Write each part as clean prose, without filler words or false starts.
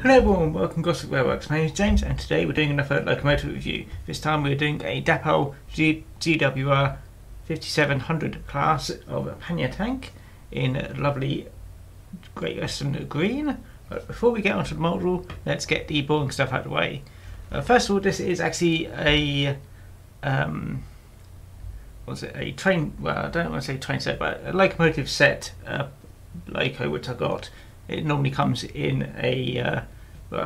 Hello everyone, welcome to Gosport Railworks. My name is James and today we're doing another locomotive review. This time we're doing a Dapol GWR 5700 class of a Pannier tank in lovely Great Western green. But before we get onto the model, let's get the boring stuff out of the way. First of all, this is actually a a train, well I don't want to say train set, but a locomotive set loco which I got. It normally comes in a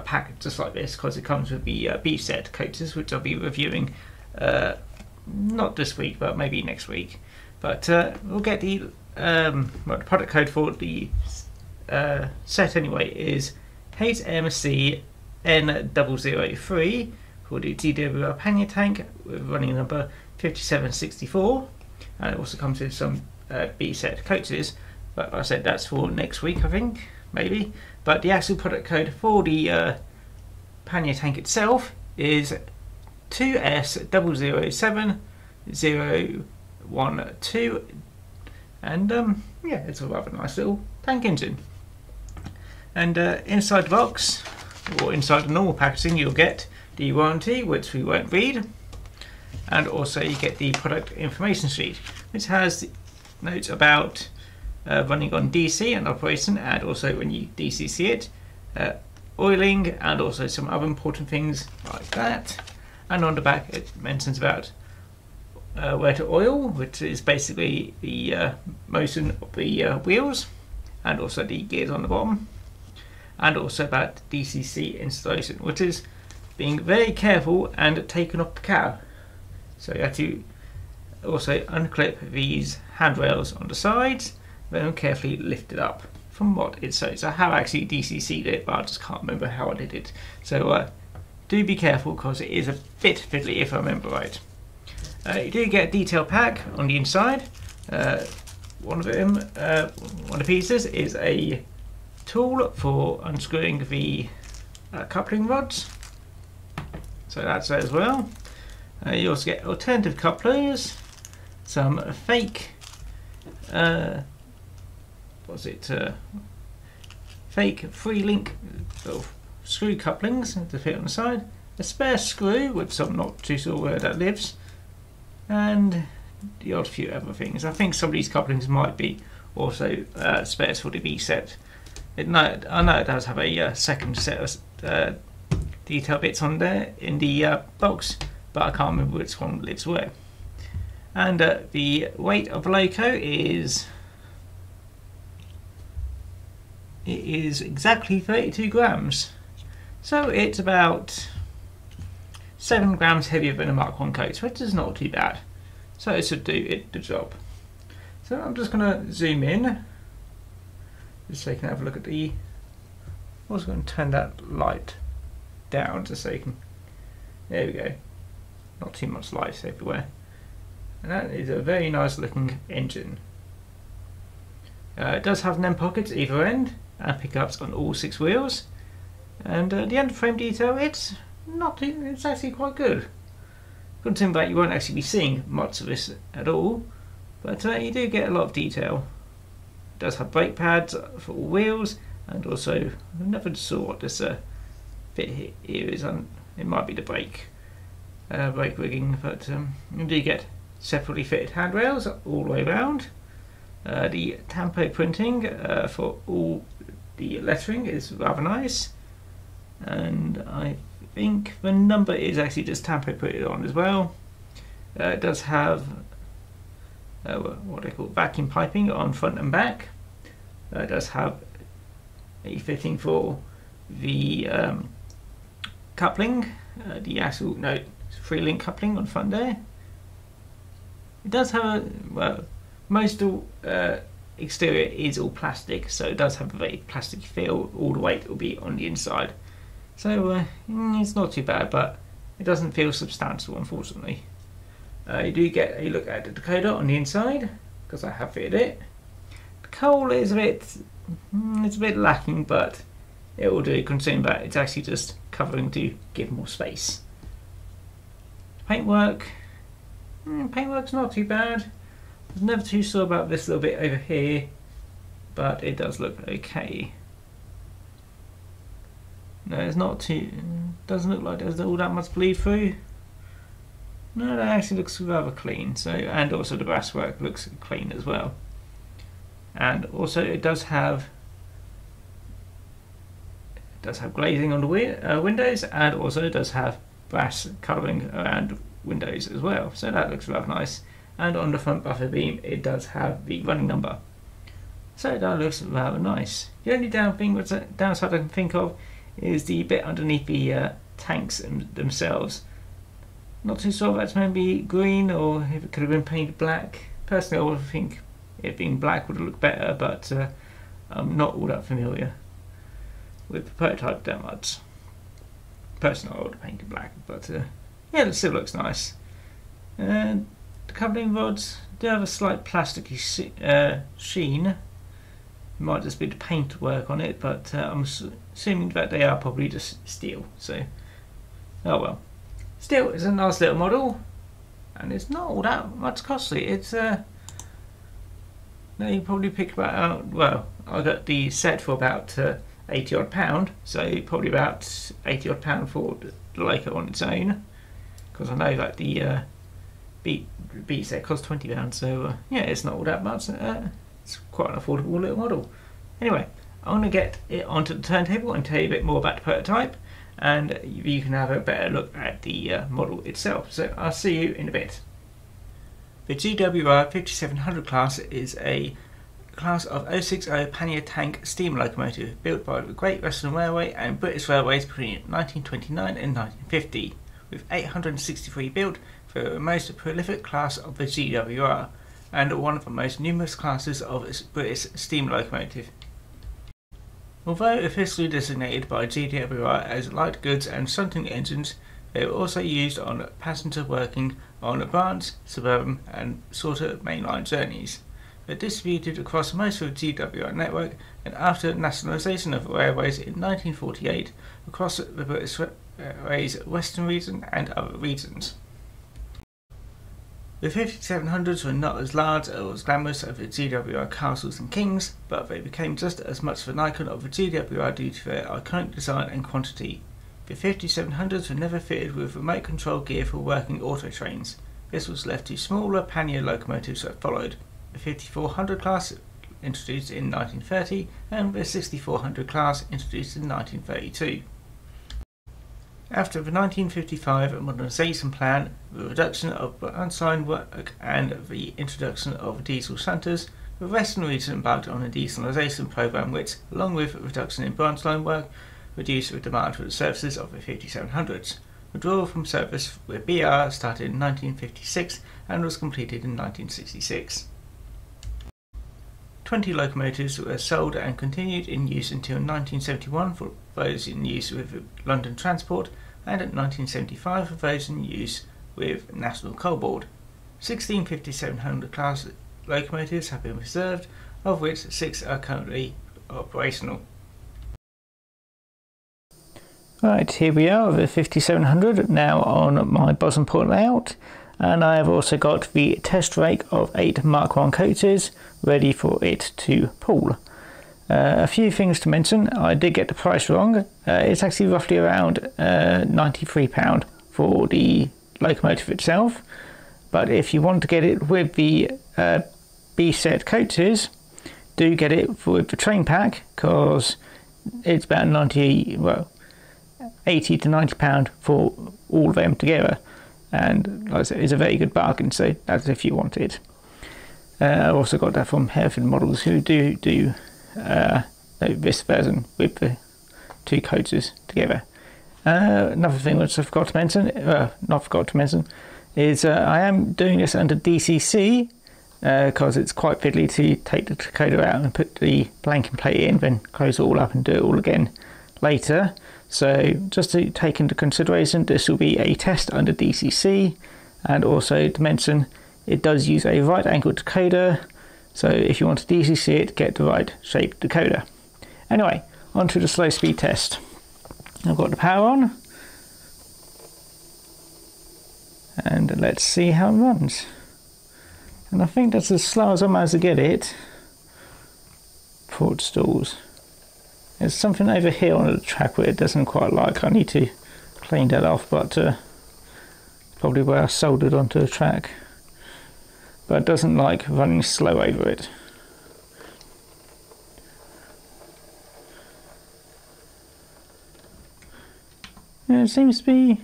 pack just like this because it comes with the B set coaches, which I'll be reviewing not this week but maybe next week. But we'll get the product code for the set anyway is HMC N003 for the GWR Pannier tank with running number 5764, and it also comes with some B set coaches, but like I said, that's for next week I think, maybe. But the actual product code for the Pannier tank itself is 2S007012, and yeah, it's a rather nice little tank engine. And inside the box, or inside the normal packaging, you'll get the warranty, which we won't read, and also you get the product information sheet, which has notes about running on DC and operation, and also when you DCC it, oiling, and also some other important things like that. And on the back it mentions about where to oil, which is basically the motion of the wheels, and also the gears on the bottom, and also about DCC installation, which is being very careful and taken off the cab. So you have to also unclip these handrails on the sides, then carefully lift it up from what it says. I have actually DCC'd it, but I just can't remember how I did it. So do be careful because it is a bit fiddly if I remember right. You do get a detail pack on the inside. One of the pieces is a tool for unscrewing the coupling rods. So that's there as well. You also get alternative couplers, some fake fake 3-link sort of screw couplings to fit on the side, a spare screw which I'm not too sure where that lives, and the odd few other things. I think some of these couplings might be also spares for the B set. I know it does have a second set of detail bits on there in the box, but I can't remember which one lives where. And the weight of the loco is exactly 32 grams, so it's about 7 grams heavier than a Mark 1 coach, which is not too bad, so it should do the job. So I'm just going to zoom in just so you can have a look at the, I was going to turn that light down just so you can, there we go, not too much light everywhere. And that is a very nice looking engine. It does have NEM pockets either end and pickups on all 6 wheels, and the underframe detail, it's actually quite good. Considering that you won't actually be seeing much of this at all, but you do get a lot of detail. It does have brake pads for all wheels, and also I never saw what this bit here is. It might be the brake rigging, but you do get separately fitted handrails all the way around. The tampo printing for all the lettering is rather nice, and I think the number is actually just tampo printed on as well. It does have what they call vacuum piping on front and back. It does have a fitting for the coupling, the actual 3-link coupling on front there. It does have most of exterior is all plastic, so it does have a very plastic feel. All the weight will be on the inside, so it's not too bad, but it doesn't feel substantial, unfortunately. You do get a look at the decoder on the inside because I have fitted it. The coal is it's a bit lacking, but it will do considering that it's actually just covering to give more space. Paintwork's not too bad. I was never too sure about this little bit over here, but it does look okay. No, it's not too. Doesn't look like there's all that much bleed through. No, that actually looks rather clean. So, and also the brasswork looks clean as well. And also it does have glazing on the windows, and also it does have brass colouring around windows as well. So that looks rather nice. And on the front buffer beam, it does have the running number. So that looks rather nice. The only downside I can think of is the bit underneath the tanks themselves. Not too sure if that's maybe green or if it could have been painted black. Personally, I would think it being black would look better, but I'm not all that familiar with the prototype that much. Personally, I would have painted black, but yeah, it still looks nice. And the coupling rods do have a slight plasticky sheen. It might just be the paint work on it, but I'm assuming that they are probably just steel. So, oh well. Still, it's a nice little model, and it's not all that much costly. It's now you probably pick about well, I got the set for about 80 odd pound, so probably about 80 odd pound for the Leica on its own, because I know that the Beat set cost £20, so yeah, it's not all that much. It's quite an affordable little model. Anyway, I'm going to get it onto the turntable and tell you a bit more about the prototype, and you can have a better look at the model itself. So I'll see you in a bit. The GWR 5700 class is a class of 060 Pannier tank steam locomotive built by the Great Western Railway and British Railways between 1929 and 1950, with 863 built for the most prolific class of the GWR and one of the most numerous classes of British steam locomotive. Although officially designated by GWR as light goods and shunting engines, they were also used on passenger working on branch, suburban and shorter mainline journeys. They are distributed across most of the GWR network, and after nationalisation of railways in 1948 across the British Railways Western region and other regions. The 5700s were not as large or as glamorous as the GWR Castles and Kings, but they became just as much of an icon of the GWR due to their iconic design and quantity. The 5700s were never fitted with remote control gear for working auto trains. This was left to smaller Pannier locomotives that followed. The 5400 class introduced in 1930 and the 6400 class introduced in 1932. After the 1955 modernisation plan, the reduction of branch line work and the introduction of diesel shunters, the Western region embarked on a dieselisation programme which, along with a reduction in branch line work, reduced the demand for the services of the 5700s. Withdrawal from service with BR started in 1956 and was completed in 1966. 20 locomotives were sold and continued in use until 1971 for those in use with London Transport, and at 1975 for those in use with National Coal Board. 16 5700 class locomotives have been reserved, of which 6 are currently operational. Right, here we are, the 5700 now on my bottom port layout, and I have also got the test rake of 8 Mark I coaches ready for it to pull. A few things to mention. I did get the price wrong. It's actually roughly around £93 for the locomotive itself, but if you want to get it with the B set coaches, do get it with the train pack, because it's about 80 to £90 for all of them together, and like I said, it's a very good bargain, so that's if you want it. I also got that from Hereford Models, who do this version with the 2 coaches together. Another thing which I forgot to mention, is I am doing this under DCC, because it's quite fiddly to take the decoder out and put the blanking plate in, then close it all up and do it all again later. So just to take into consideration, this will be a test under DCC, and also to mention it does use a right angle decoder, so if you want to DCC it, get the right shape decoder. Anyway, on to the slow speed test. I've got the power on, and let's see how it runs. And I think that's as slow as I managed to get it before it stalls. There's something over here on the track where it doesn't quite like. I need to clean that off, but probably where I soldered onto the track. But it doesn't like running slow over it. Yeah, it seems to be...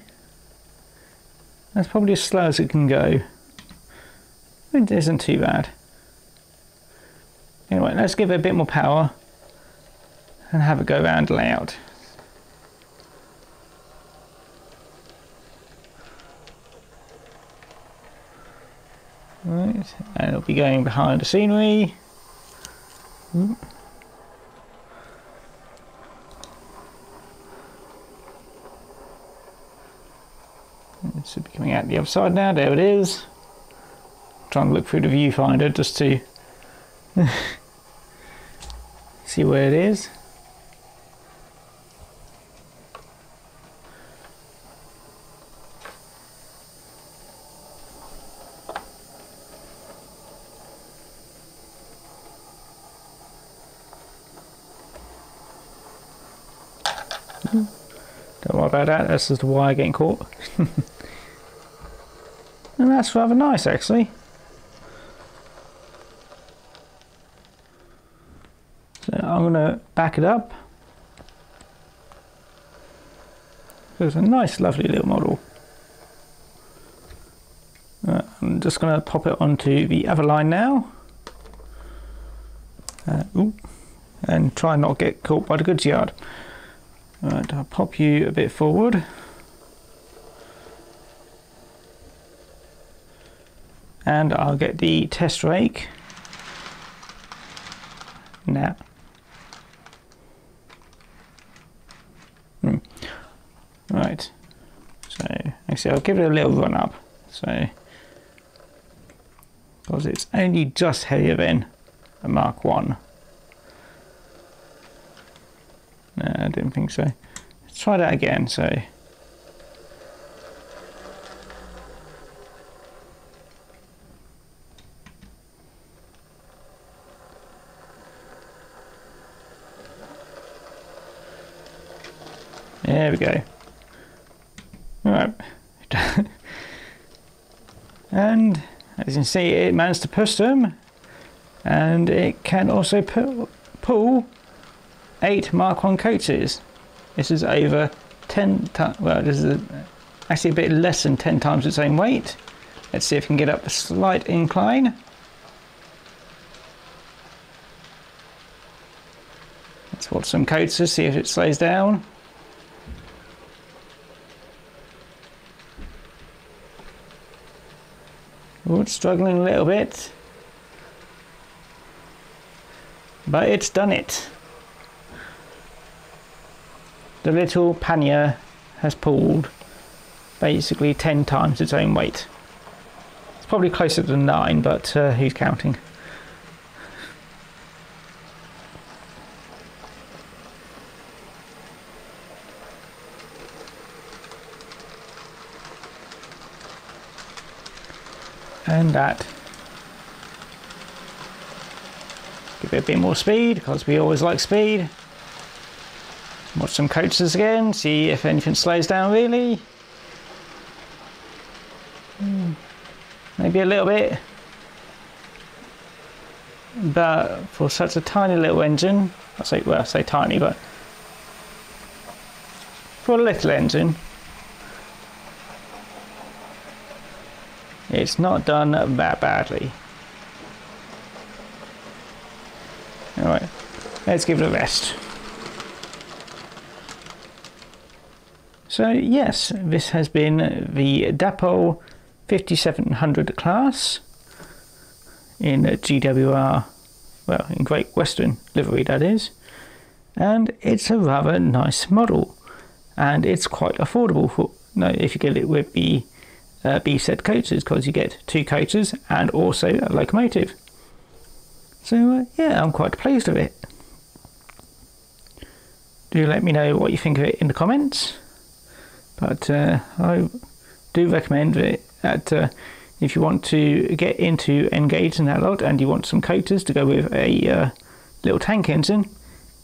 That's probably as slow as it can go. It isn't too bad. Anyway, let's give it a bit more power and have it go around the layout. Right, and it'll be going behind the scenery. It should be coming out the other side now. There it is. Trying to look through the viewfinder just to see where it is. Don't worry about that, that's just the wire getting caught. And that's rather nice actually. So I'm going to back it up. It's a nice lovely little model. I'm just going to pop it onto the other line now. And try not to get caught by the goods yard. Right, I'll pop you a bit forward. And I'll get the test rake now. Right, so actually I'll give it a little run up. So, because it's only just heavier than a Mark 1. No, I didn't think so. Let's try that again. So, there we go. Right. And as you can see, it managed to push them, and it can also pull 8 Mark 1 coaches. This is over 10 times, well, this is actually a bit less than 10 times its own weight. Let's see if we can get up a slight incline. Let's watch some coaches, see if it slows down. Oh, it's struggling a little bit, but it's done it. The little pannier has pulled basically 10 times its own weight. It's probably closer to 9, but who's counting? And that. Give it a bit more speed, because we always like speed. Watch some coaches again, see if anything slows down really. Maybe a little bit. But for such a tiny little engine, I say tiny, but for a little engine, it's not done that badly. Alright, let's give it a rest. So yes, this has been the Dapol 5700 class in GWR, well, in Great Western livery that is, and it's a rather nice model, and it's quite affordable for, if you get it with the B-set coaches, because you get 2 coaches and also a locomotive. So yeah, I'm quite pleased with it. Do let me know what you think of it in the comments. But I do recommend that if you want to get into engaging that lot and you want some coaters to go with a little tank engine,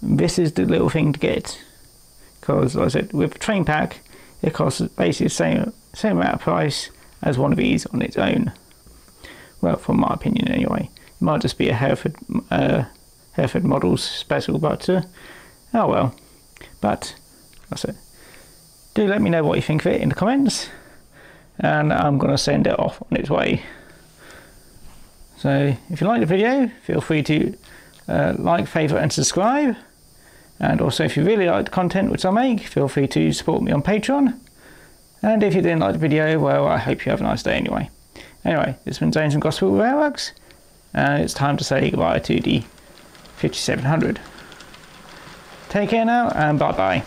this is the little thing to get, because like I said, with a train pack it costs basically the same amount of price as one of these on its own. Well, from my opinion anyway. It might just be a Hereford Models special, but oh well. But that's it. Do let me know what you think of it in the comments, and I'm going to send it off on its way. So if you like the video, feel free to like, favourite and subscribe. And also if you really like the content which I make, feel free to support me on Patreon. And if you didn't like the video, well, I hope you have a nice day anyway. Anyway, it's been James from Gosport Railworks, and it's time to say goodbye to the 5700. Take care now, and bye bye.